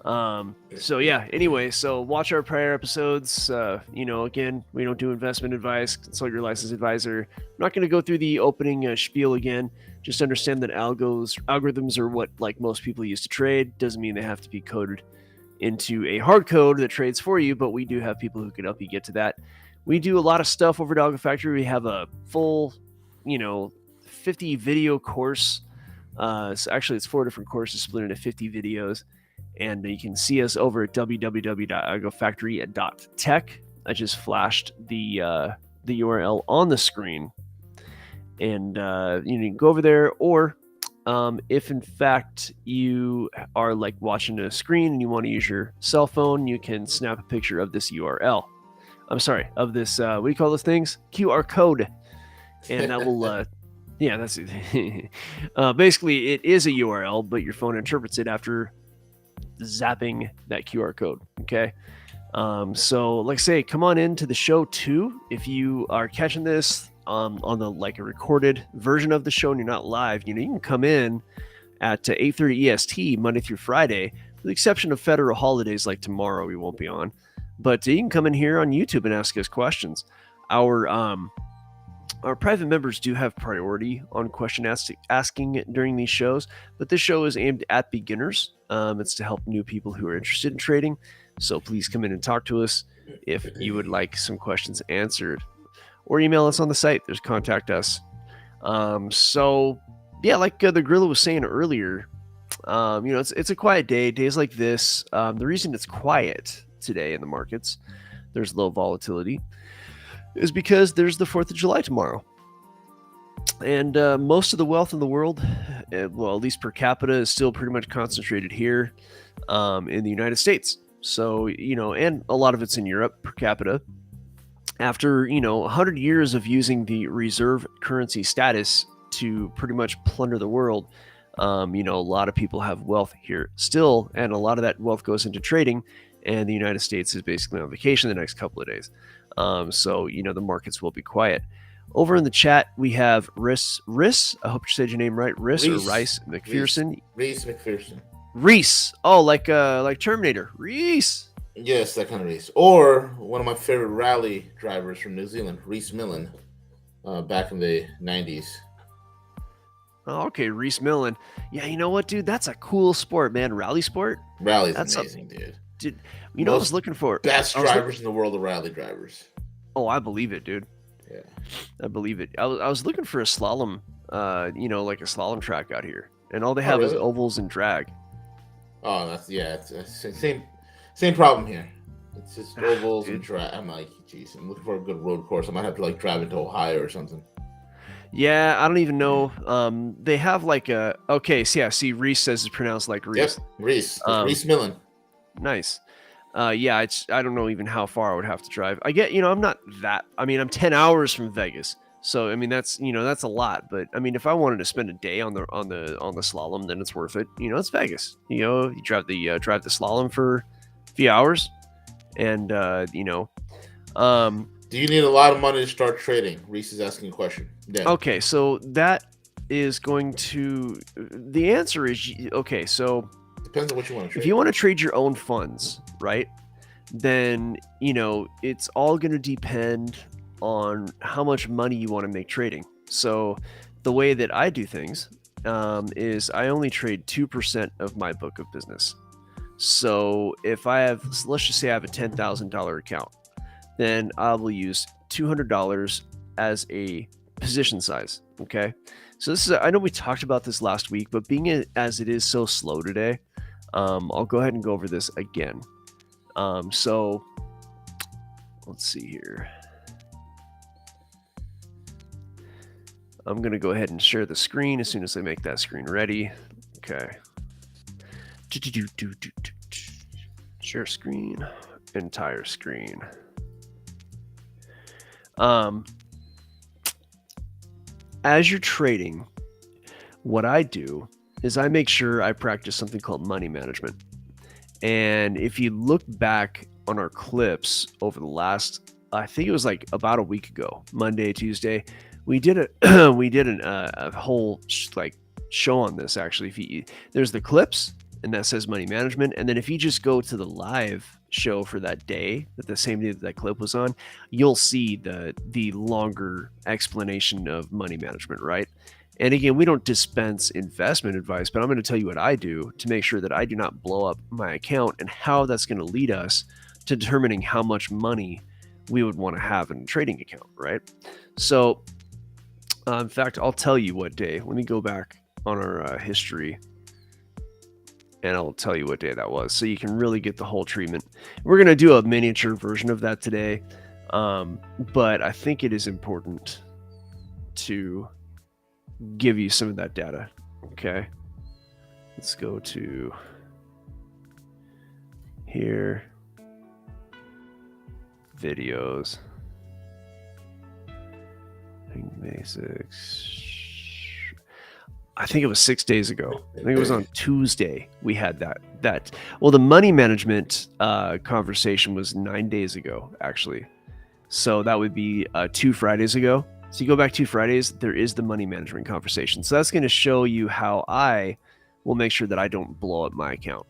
So yeah, anyway, so watch our prior episodes. Again, we don't do investment advice. Consult your licensed advisor. I'm not going to go through the opening spiel again. Just understand that algorithms are what like most people use to trade. Doesn't mean they have to be coded into a hard code that trades for you, but we do have people who can help you get to that. We do a lot of stuff over at Algo Factory. We have a full, 50 video course. So actually, it's 4 different courses split into 50 videos. And you can see us over at www.algofactory.tech. I just flashed the URL on the screen, and you can go over there. Or if in fact you are like watching a screen and you want to use your cell phone, you can snap a picture of this URL. I'm sorry, of this what do you call those things? QR code, and that will. Yeah, that's it. Basically, it is a URL, but your phone interprets it after zapping that QR code. Okay. So like I say, come on into the show too. If you are catching this on the like a recorded version of the show and you're not live, you can come in at 8:30 EST Monday through Friday, with the exception of federal holidays like tomorrow we won't be on. But you can come in here on YouTube and ask us questions. Our private members do have priority on question asking during these shows, but this show is aimed at beginners. It's to help new people who are interested in trading. So please come in and talk to us if you would like some questions answered, or email us on the site. There's contact us. So yeah, like the gorilla was saying earlier, it's a quiet day. Days like this, the reason it's quiet today in the markets, there's low volatility, is because there's the 4th of July tomorrow. And most of the wealth in the world, well, at least per capita, is still pretty much concentrated here in the United States. So, and a lot of it's in Europe per capita. After, 100 years of using the reserve currency status to pretty much plunder the world, a lot of people have wealth here still, and a lot of that wealth goes into trading, and the United States is basically on vacation the next couple of days. So, the markets will be quiet. Over in the chat, we have Riss. I hope you said your name right. Riss or Rice McPherson. Reese McPherson. Reese. Oh, like Terminator. Reese. Yes, that kind of Reese. Or one of my favorite rally drivers from New Zealand, Reese Millen, back in the 90s. Oh, okay, Reese Millen. Yeah, you know what, dude? That's a cool sport, man. Rally sport. Rally's amazing, dude. Dude, I was looking for best drivers in the world of rally drivers. Oh, I believe it, dude. Yeah, I believe it. I was looking for a slalom, like a slalom track out here, and all they have is ovals and drag. Oh, it's same problem here. It's just ovals and drag. I'm like, geez, I'm looking for a good road course. I might have to like drive into Ohio or something. Yeah, I don't even know. They have like a so yeah. See, Reese says it's pronounced like Reese. Yep, Reese. Reese Millen. Nice. I don't know even how far I would have to drive. I get, I'm not that. I mean, I'm 10 hours from Vegas, so I mean that's a lot. But I mean, if I wanted to spend a day on the slalom, then it's worth it. It's Vegas. You drive the slalom for a few hours, and Do you need a lot of money to start trading? Reese is asking a question. Yeah. Okay, so that is going to. The answer is okay. So. Depends on what you want to trade. If you want to trade your own funds, right, then, it's all going to depend on how much money you want to make trading. So the way that I do things is I only trade 2% of my book of business. So if let's just say I have a $10,000 account, then I will use $200 as a position size. Okay. So I know we talked about this last week, but being as it is so slow today, I'll go ahead and go over this again. So let's see here. I'm going to go ahead and share the screen as soon as I make that screen ready. Okay. Share screen, entire screen. As you're trading, what I do is I make sure I practice something called money management. And if you look back on our clips over the last, I think it was like about a week ago, Monday, Tuesday, we did a whole like show on this. Actually, there's the clips, and that says money management. And then if you just go to the live show for that day, that the same day that clip was on, you'll see the longer explanation of money management, right? And again, we don't dispense investment advice, but I'm going to tell you what I do to make sure that I do not blow up my account and how that's going to lead us to determining how much money we would want to have in a trading account, right? So, in fact, I'll tell you what day. Let me go back on our history, and I'll tell you what day that was, so you can really get the whole treatment. We're going to do a miniature version of that today, but I think it is important to give you some of that data. Okay, let's go to here, videos, basics. I think it was 6 days ago. I think it was on Tuesday we had that. Well, the money management conversation was 9 days ago, actually. So that would be 2 Fridays ago. So you go back 2 Fridays, there is the money management conversation. So that's going to show you how I will make sure that I don't blow up my account.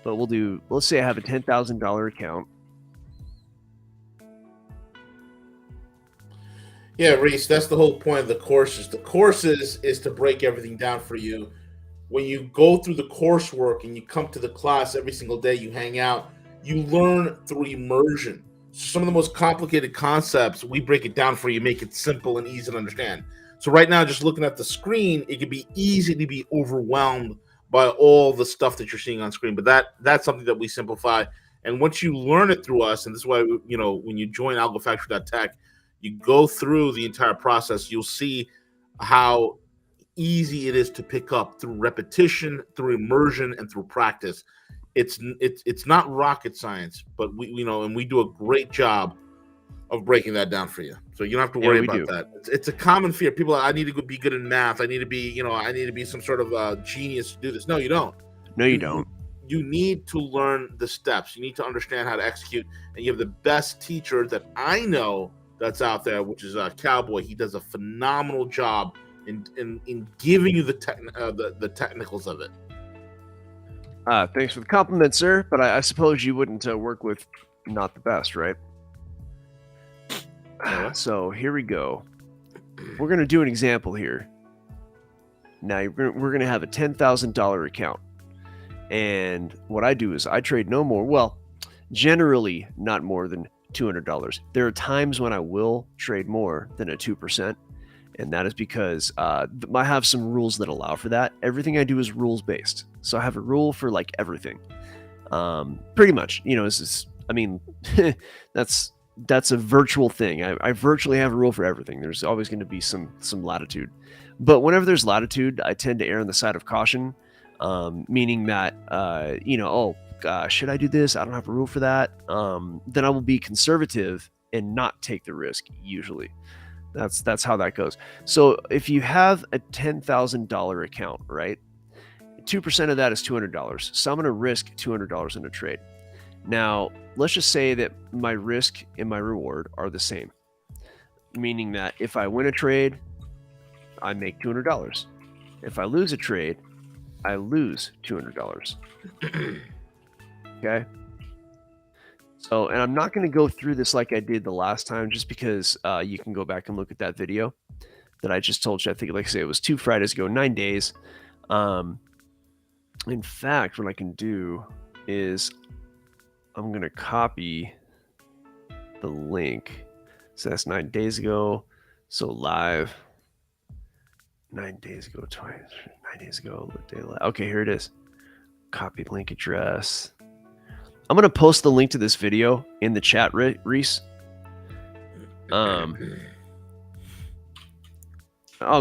But we'll do, let's say I have a $10,000 account. Yeah, Reese, that's the whole point of the courses. The courses is to break everything down for you. When you go through the coursework and you come to the class every single day, you hang out, you learn through immersion. Some of the most complicated concepts, we break it down for you, make it simple and easy to understand. So right now, just looking at the screen, it can be easy to be overwhelmed by all the stuff that you're seeing on screen. But that's something that we simplify. And once you learn it through us, and this is why, when you join algofactory.tech, you go through the entire process, you'll see how easy it is to pick up through repetition, through immersion, and through practice. It's not rocket science, but we and we do a great job of breaking that down for you. So you don't have to worry about that. It's a common fear. People are, I need to be good in math. I need to be, I need to be some sort of genius to do this. No, you don't. No, you don't. You need to learn the steps. You need to understand how to execute. And you have the best teacher that I know that's out there, which is Cowboy. He does a phenomenal job in giving you the technicals of it. Thanks for the compliment, sir. But I suppose you wouldn't work with not the best, right? So here we go. We're going to do an example here. Now we're going to have a $10,000 account. And what I do is I trade no more. Well, generally not more than $200. There are times when I will trade more than a 2%. And that is because I have some rules that allow for that. Everything I do is rules based. So I have a rule for like everything. Pretty much, that's a virtual thing. I virtually have a rule for everything. There's always going to be some latitude. But whenever there's latitude, I tend to err on the side of caution, meaning that, should I do this? I don't have a rule for that. Then I will be conservative and not take the risk usually. That's how that goes. So if you have a $10,000 account, right? 2% of that is $200. So I'm going to risk $200 in a trade. Now, let's just say that my risk and my reward are the same, meaning that if I win a trade, I make $200. If I lose a trade, I lose $200. Okay? So, and I'm not going to go through this like I did the last time, just because you can go back and look at that video that I just told you. I think, like I say, it was 2 Fridays ago, 9 days. In fact, what I can do is I'm going to copy the link. So that's 9 days ago. So live 9 days ago, 9 days ago. Okay, here it is. Copy link address. I'm going to post the link to this video in the chat, Reese. Oh,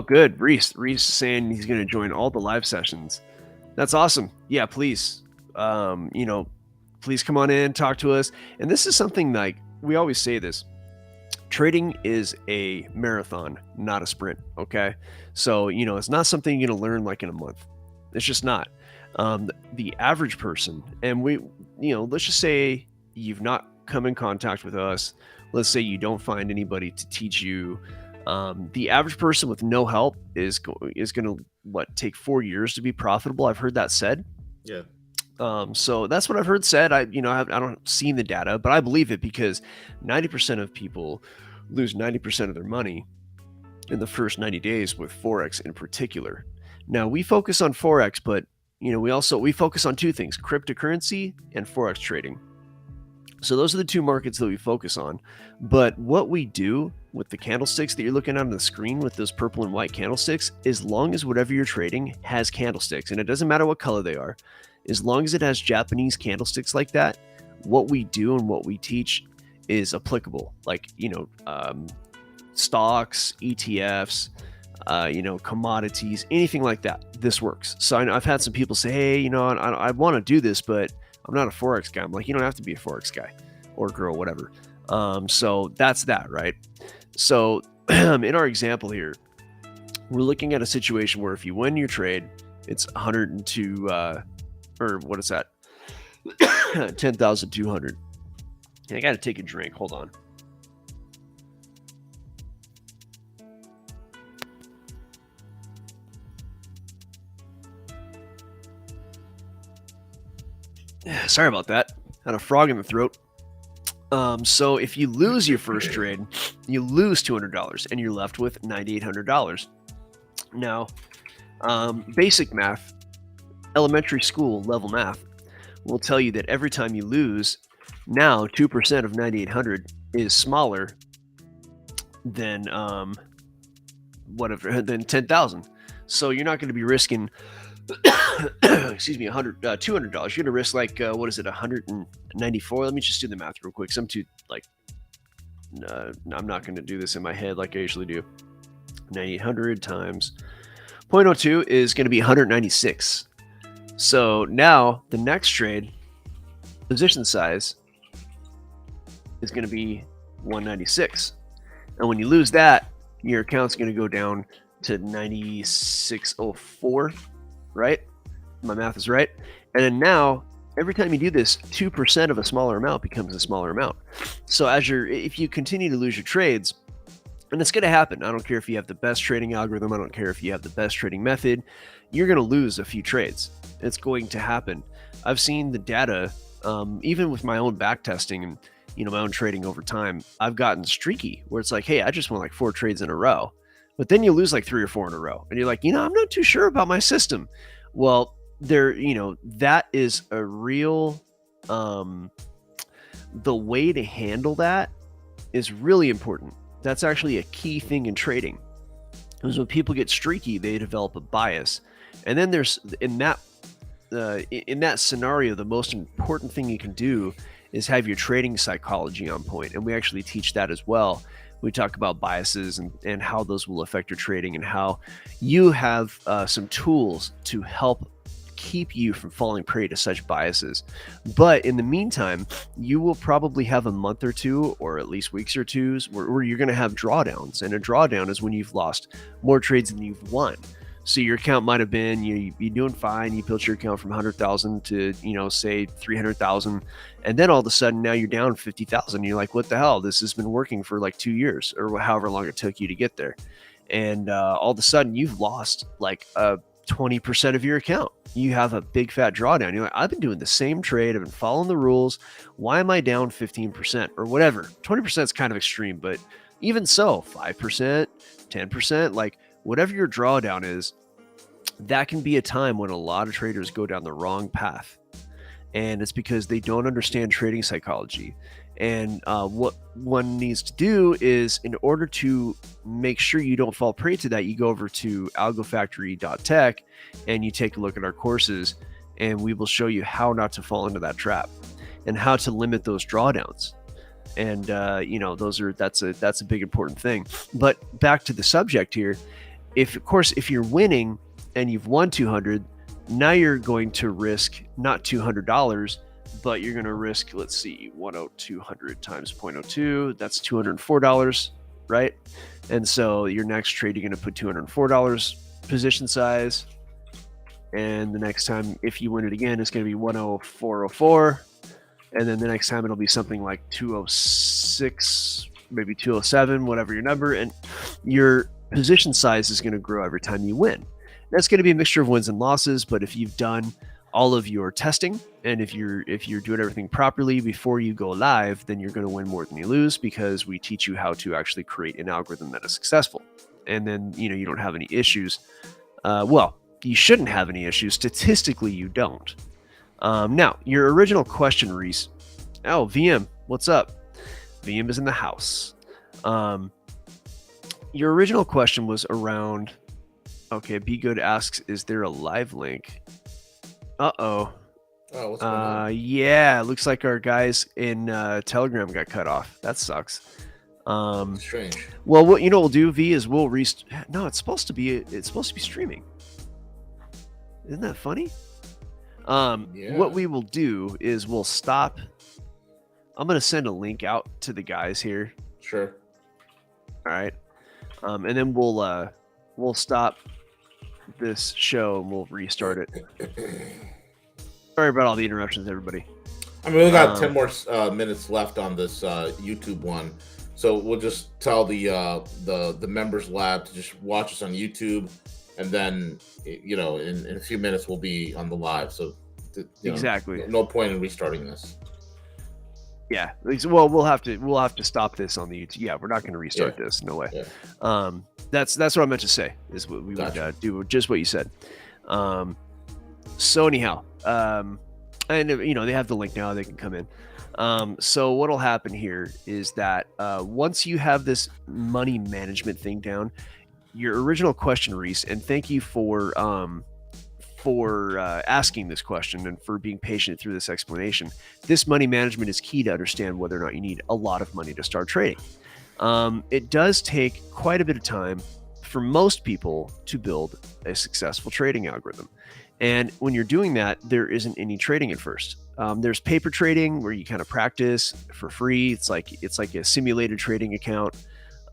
good. Reese saying he's going to join all the live sessions. That's awesome. Yeah, please. Please come on in, talk to us. And this is something like we always say this. Trading is a marathon, not a sprint. Okay. So, it's not something you're going to learn like in a month. It's just not. The average person, and let's just say you've not come in contact with us. Let's say you don't find anybody to teach you. The average person with no help is going to take 4 years to be profitable. I've heard that said. Yeah. So that's what I've heard said. I don't seen the data, but I believe it because 90% of people lose 90% of their money in the first 90 days with Forex in particular. Now we focus on Forex, but we focus on two things: cryptocurrency and Forex trading. So those are the two markets that we focus on. But what we do with the candlesticks that you're looking at on the screen with those purple and white candlesticks, as long as whatever you're trading has candlesticks, and it doesn't matter what color they are, as long as it has Japanese candlesticks like that, what we do and what we teach is applicable. Like, stocks, ETFs, commodities, anything like that. This works. So I've had some people say, hey, I want to do this, but I'm not a Forex guy. I'm like, you don't have to be a Forex guy or girl, whatever. So that's that, right? So in our example here, we're looking at a situation where if you win your trade, it's 102, or what is that? 10,200. I got to take a drink. Hold on. Sorry about that. Had a frog in the throat. So if you lose your first trade, you lose $200 and you're left with $9,800. Now, basic math, elementary school level math will tell you that every time you lose, now 2% of 9,800 is smaller than than 10,000. So you're not going to be risking excuse me, $200. You're gonna risk like what is it, 194? Let me just do the math real quick. I'm not gonna do this in my head like I usually do. 9,800 times 0.02 is gonna be 196. So now the next trade position size is gonna be 196, and when you lose that, your account's gonna go down to 9604. Right? My math is right. And then now, every time you do this, 2% of a smaller amount becomes a smaller amount. So if you continue to lose your trades, and it's going to happen. I don't care if you have the best trading algorithm. I don't care if you have the best trading method. You're going to lose a few trades. It's going to happen. I've seen the data, even with my own back testing and my own trading over time. I've gotten streaky where it's like, hey, I just won like 4 trades in a row. But then you lose like 3 or 4 in a row, and you're like, I'm not too sure about my system. Well, that is a real, the way to handle that is really important. That's actually a key thing in trading. Because when people get streaky, they develop a bias, and then there's in that scenario, the most important thing you can do is have your trading psychology on point, and we actually teach that as well. We talk about biases and how those will affect your trading, and how you have some tools to help keep you from falling prey to such biases. But in the meantime, you will probably have a month or two, or at least weeks or two, where you're going to have drawdowns. And a drawdown is when you've lost more trades than you've won. So your account might have been, you're doing fine. You built your account from 100,000 to, say 300,000. And then all of a sudden now you're down 50,000. You're like, what the hell? This has been working for like 2 years or however long it took you to get there. And all of a sudden you've lost like 20% of your account. You have a big fat drawdown. You're like, I've been doing the same trade. I've been following the rules. Why am I down 15% or whatever? 20% is kind of extreme, but even so, 5%, 10%, like, whatever your drawdown is, that can be a time when a lot of traders go down the wrong path. And it's because they don't understand trading psychology. And what one needs to do is, in order to make sure you don't fall prey to that, you go over to algofactory.tech and you take a look at our courses, and we will show you how not to fall into that trap and how to limit those drawdowns. And that's a big important thing. But back to the subject here. If you're winning and you've won 200, now you're going to risk not $200, but you're going to risk, let's see, 200 times 0.02, that's $204, right? And so your next trade, you're going to put $204 position size. And the next time, if you win it again, it's going to be 104.04. And then the next time it'll be something like 206, maybe 207, whatever your number. And your position size is going to grow every time you win. That's going to be a mixture of wins and losses, but if you've done all of your testing. And if you're doing everything properly before you go live, then you're going to win more than you lose, because we teach you how to actually create an algorithm that is successful. And then, you don't have any issues. Well, you shouldn't have any issues. Statistically, you don't. Now, your original question, Reese. Oh, VM, what's up? VM is in the house. Your original question was around, okay, Be Good asks, is there a live link? Uh-oh. Oh, what's going on? Yeah, looks like our guys in Telegram got cut off. That sucks. Strange. Well, what we'll do, V, is we'll No, it's supposed to be streaming. Isn't that funny? Yeah. What we will do is we'll stop. I'm gonna send a link out to the guys here. Sure. All right. And then we'll stop this show and we'll restart it. Sorry about all the interruptions, everybody. I mean, we got 10 more minutes left on this YouTube one, so we'll just tell the members lab to just watch us on YouTube, and then in a few minutes we'll be on the live. So exactly, no point in restarting this. Yeah, well, we'll have to stop this on the YouTube. Yeah, we're not going to restart this. No way. Yeah. That's what I meant to say. Is what we would do. Just what you said. So anyhow, and they have the link now. They can come in. So what'll happen here is that once you have this money management thing down, your original question, Reese, and thank you for asking this question and for being patient through this explanation. This money management is key to understand whether or not you need a lot of money to start trading. It does take quite a bit of time for most people to build a successful trading algorithm. And when you're doing that, there isn't any trading at first. There's paper trading where you kind of practice for free. It's like a simulated trading account.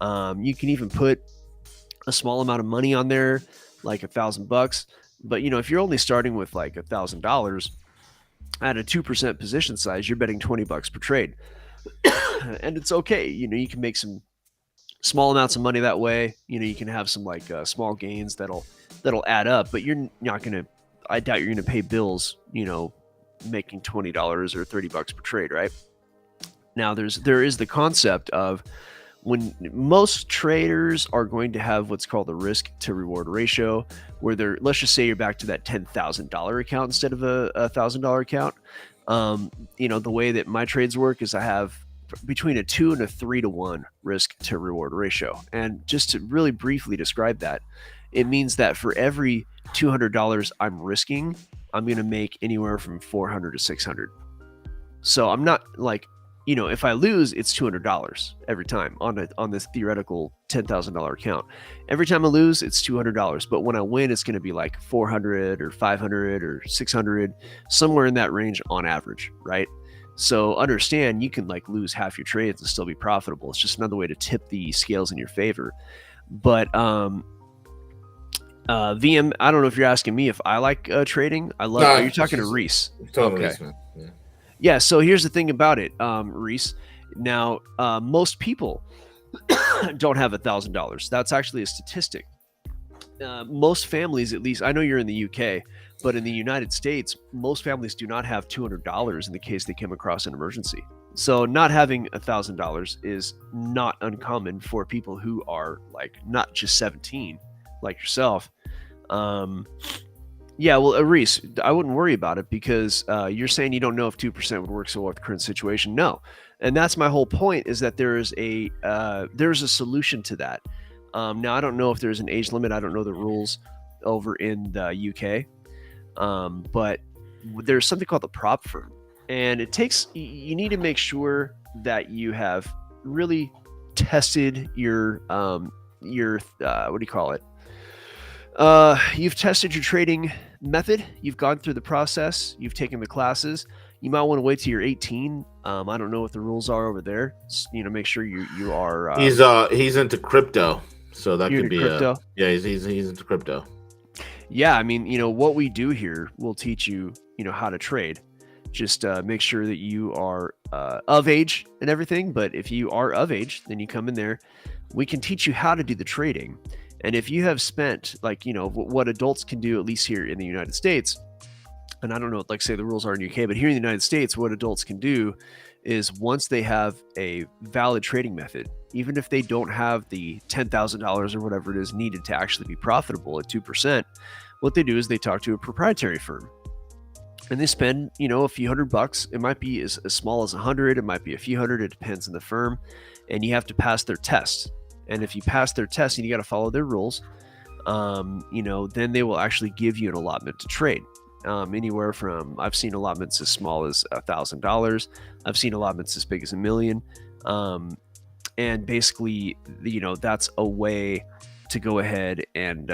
You can even put a small amount of money on there, like $1,000. But if you're only starting with like $1,000 at a 2% position size, you're betting $20 per trade, and it's okay. You can make some small amounts of money that way. You can have some like small gains that'll add up, but you're not gonna. I doubt you're gonna pay bills. Making $20 or $30 per trade, right? Now there is the concept of when most traders are going to have what's called the risk to reward ratio, where let's just say you're back to that $10,000 account instead of a $1,000 account. The way that my trades work is I have between a 2 and a 3 to 1 risk to reward ratio. And just to really briefly describe that, it means that for every $200 I'm risking, I'm going to make anywhere from $400 to $600. So I'm not like, if I lose, it's $200 every time on this theoretical $10,000 account. Every time I lose, it's $200. But when I win, it's going to be like 400 or 500 or 600, somewhere in that range on average, right? So understand, you can like lose half your trades and still be profitable. It's just another way to tip the scales in your favor. But VM, I don't know if you're asking me if I like trading. I love. Are you talking to Reese? Totally, okay. Man. Yeah. Yeah, so here's the thing about it, Reese. Now, most people don't have $1,000. That's actually a statistic. Most families, at least, I know you're in the UK, but in the United States, most families do not have $200 in the case they come across an emergency. So not having $1,000 is not uncommon for people who are like not just 17, like yourself. Yeah, well, Reese, I wouldn't worry about it because you're saying you don't know if 2% would work so well with the current situation. No, and that's my whole point, is that there's a solution to that. Now, I don't know if there's an age limit. I don't know the rules over in the UK, but there's something called the prop firm, and you need to make sure that you have really tested your what do you call it? You've tested your trading method. You've gone through the process. You've taken the classes. You might want to wait till you're 18. I don't know what the rules are over there. Make sure you are. He's into crypto, so that could be crypto. He's into crypto. Yeah, I mean, what we do here, we'll teach you, how to trade. Just make sure that you are of age and everything. But if you are of age, then you come in there. We can teach you how to do the trading. And if you have spent what adults can do, at least here in the United States, and I don't know, like say the rules are in UK, but here in the United States, what adults can do is once they have a valid trading method, even if they don't have the $10,000 or whatever it is needed to actually be profitable at 2%, what they do is they talk to a proprietary firm and they spend, a few $100. It might be as small as 100, it might be a few hundred, it depends on the firm, and you have to pass their test. And if you pass their test and you got to follow their rules, then they will actually give you an allotment to trade. Anywhere from, I've seen allotments as small as $1,000. I've seen allotments as big as $1 million. And basically, that's a way to go ahead and,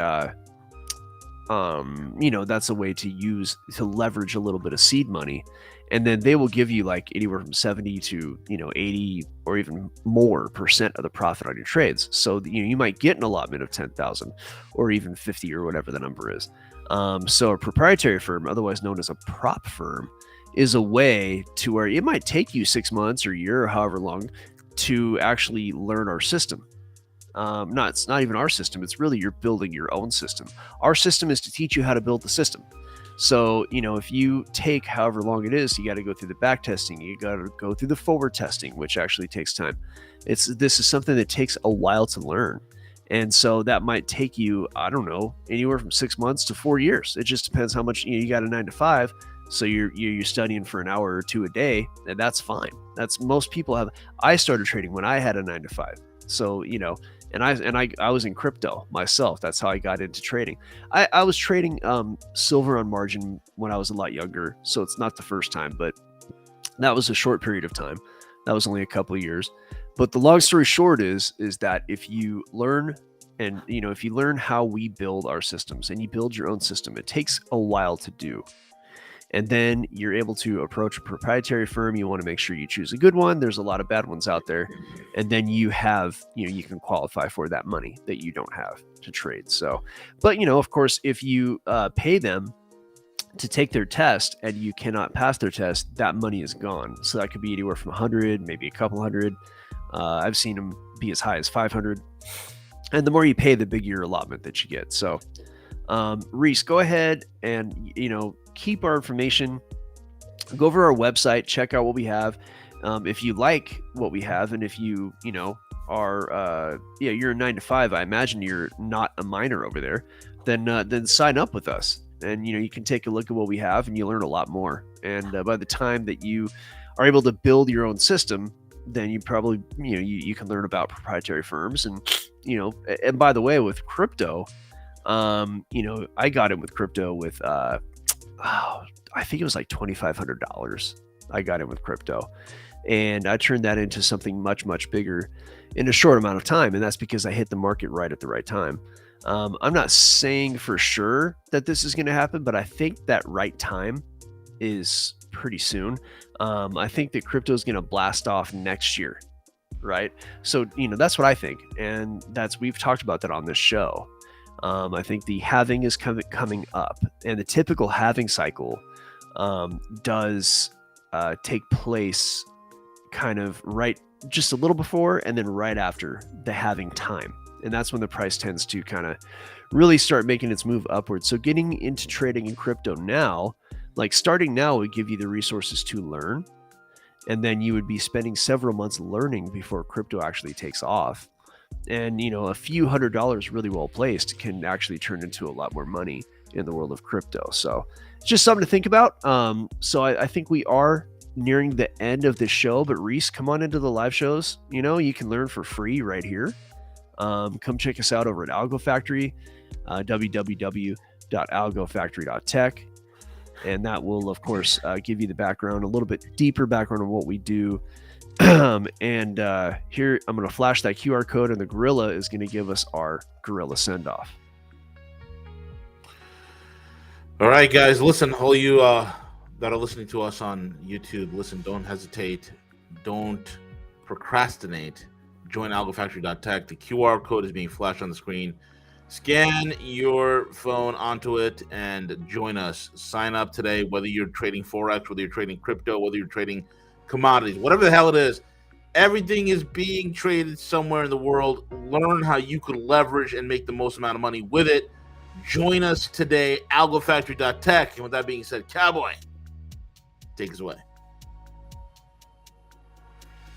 that's a way to leverage a little bit of seed money. And then they will give you like anywhere from 70 to 80 or even more % of the profit on your trades. So you might get an allotment of 10,000 or even 50 or whatever the number is. So a proprietary firm, otherwise known as a prop firm, is a way to where it might take you 6 months or a year or however long to actually learn our system. It's not even our system. It's really you're building your own system. Our system is to teach you how to build the system. So, if you take however long it is, you got to go through the back testing, you got to go through the forward testing, which actually takes time. This is something that takes a while to learn. And so that might take you, I don't know, anywhere from 6 months to 4 years. It just depends how much, you got a 9 to 5. So you're studying for an hour or two a day, and that's fine. That's most people have. I started trading when I had a 9 to 5. So, and I was in crypto myself. That's how I got into trading. I was trading silver on margin when I was a lot younger, so it's not the first time, but that was a short period of time. That was only a couple of years. But the long story short is that if you learn how we build our systems and you build your own system, it takes a while to do. And then you're able to approach a proprietary firm. You want to make sure you choose a good one. There's a lot of bad ones out there. And then you have, you can qualify for that money that you don't have to trade. So, but, of course, if you pay them to take their test and you cannot pass their test, that money is gone. So that could be anywhere from 100, maybe a couple hundred. I've seen them be as high as 500. And the more you pay, the bigger your allotment that you get. So, Reese, go ahead and, keep our information. Go over our website, check out what we have. If you like what we have, and if you, are, you're a 9 to 5, I imagine you're not a miner over there, then sign up with us. And, you can take a look at what we have and you learn a lot more. And by the time that you are able to build your own system, then you probably, you can learn about proprietary firms. And, and by the way, with crypto, I got in with crypto with, I think it was like $2,500. I got in with crypto, and I turned that into something much, much bigger in a short amount of time. And that's because I hit the market right at the right time. I'm not saying for sure that this is going to happen, but I think that right time is pretty soon. I think that crypto is going to blast off next year. Right. So, that's what I think. And we've talked about that on this show. I think the halving is coming up, and the typical halving cycle does take place kind of right just a little before and then right after the halving time. And that's when the price tends to kind of really start making its move upwards. So getting into trading in crypto now, like starting now, would give you the resources to learn. And then you would be spending several months learning before crypto actually takes off. And, a few $100 really well placed can actually turn into a lot more money in the world of crypto. So it's just something to think about. So I think we are nearing the end of this show, but Reese, come on into the live shows. You can learn for free right here. Come check us out over at Algo Factory, www.algofactory.tech. And that will, of course, give you the background, a little bit deeper background on what we do. And here I'm going to flash that QR code, and the gorilla is going to give us our gorilla send off. All right, guys, listen, all you that are listening to us on YouTube, listen, don't hesitate, don't procrastinate. Join algofactory.tech. The QR code is being flashed on the screen. Scan your phone onto it and join us. Sign up today, whether you're trading Forex, whether you're trading crypto, whether you're trading commodities, whatever the hell it is. Everything is being traded somewhere in the world. Learn how you could leverage and make the most amount of money with it. Join us today, algofactory.tech. And with that being said, Cowboy, take us away.